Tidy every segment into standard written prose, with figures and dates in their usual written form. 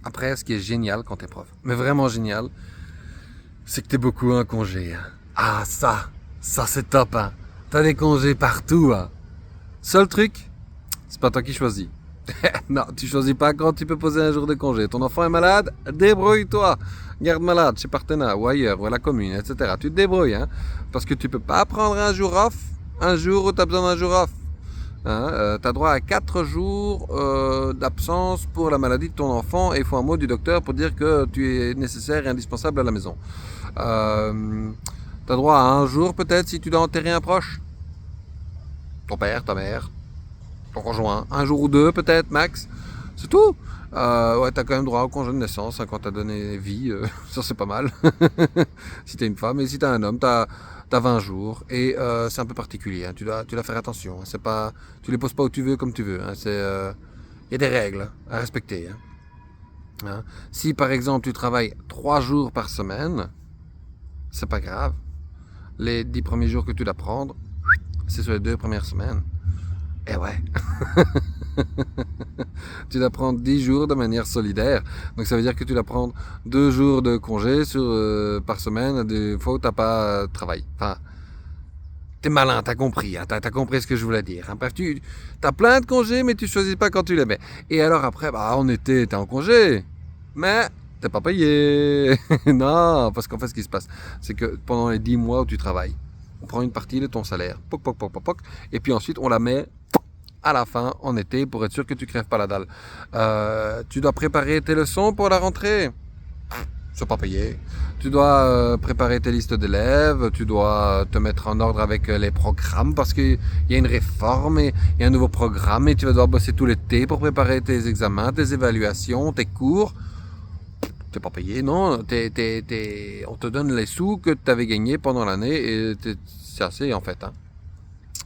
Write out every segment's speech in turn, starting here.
Après, ce qui est génial quand t'es prof, mais vraiment génial, c'est que t'es beaucoup en congé. Hein. Ah, ça c'est top. Hein. T'as des congés partout. Hein. Seul truc, c'est pas toi qui choisis. Non, tu choisis pas quand tu peux poser un jour de congé. Ton enfant est malade, débrouille-toi. Garde malade chez Partena ou ailleurs, ou à la commune, etc. Tu te débrouilles, hein. Parce que tu peux pas prendre un jour off, un jour où tu as besoin d'un jour off. Hein, tu as droit à 4 jours d'absence pour la maladie de ton enfant et il faut un mot du docteur pour dire que tu es nécessaire et indispensable à la maison. Tu as droit à un jour peut-être si tu dois enterrer un proche. Ton père, ta mère, ton conjoint. Un jour ou deux peut-être, max. C'est tout. Ouais, t'as quand même droit au congé de naissance hein, quand t'as donné vie. Ça c'est pas mal. Si t'es une femme. Et si t'es un homme, t'as 20 jours. Et c'est un peu particulier. Hein. Tu dois faire attention. Hein. C'est pas, tu les poses pas où tu veux comme tu veux. Hein. Y a des règles à respecter. Hein. Hein. Si par exemple tu travailles 3 jours par semaine, c'est pas grave. Les 10 premiers jours que tu dois prendre, c'est sur les 2 premières semaines. Et ouais. Tu dois prendre 10 jours de manière solidaire. Donc ça veut dire que tu dois prendre 2 jours de congé par semaine des fois où tu n'as pas travaillé. Enfin, t'es malin, t'as compris. Hein, t'as compris ce que je voulais dire. Hein. Bref, tu as plein de congés, mais tu choisis pas quand tu les mets. Et alors après, bah, en été, t'es en congé. Mais t'es pas payé. Non, parce qu'en fait, ce qui se passe, c'est que pendant les 10 mois où tu travailles, on prend une partie de ton salaire. Poc, poc, poc, poc, poc. Et puis ensuite, on la met à la fin, en été, pour être sûr que tu crèves pas la dalle. Tu dois préparer tes leçons pour la rentrée. C'est pas payé. Tu dois préparer tes listes d'élèves, tu dois te mettre en ordre avec les programmes parce qu'il y a une réforme et il y a un nouveau programme et tu vas devoir bosser tout l'été pour préparer tes examens, tes évaluations, tes cours. T'es pas payé, non. On te donne les sous que tu avais gagnés pendant l'année et c'est assez en fait. Hein.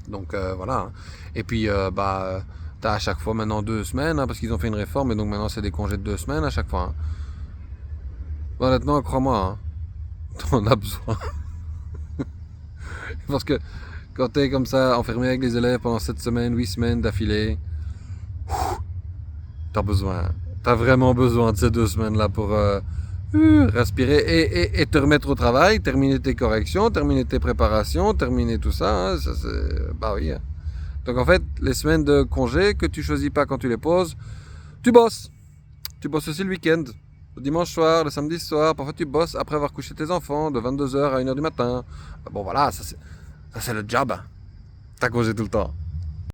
Donc voilà. Et puis t'as à chaque fois maintenant 2 semaines hein, parce qu'ils ont fait une réforme et donc maintenant c'est des congés de 2 semaines à chaque fois. Hein. Honnêtement, crois-moi, hein, t'en as besoin. Parce que quand t'es comme ça enfermé avec les élèves pendant 7 semaines, 8 semaines d'affilée, t'as besoin. T'as vraiment besoin de ces 2 semaines-là pour respirer et te remettre au travail, terminer tes corrections, terminer tes préparations, terminer tout ça. Hein, bah oui. Hein. Donc en fait, les semaines de congé que tu choisis pas quand tu les poses, tu bosses. Tu bosses aussi le week-end. Le dimanche soir, le samedi soir, parfois tu bosses après avoir couché tes enfants de 22h à 1h du matin. Bon voilà, ça c'est le job. T'as congé tout le temps.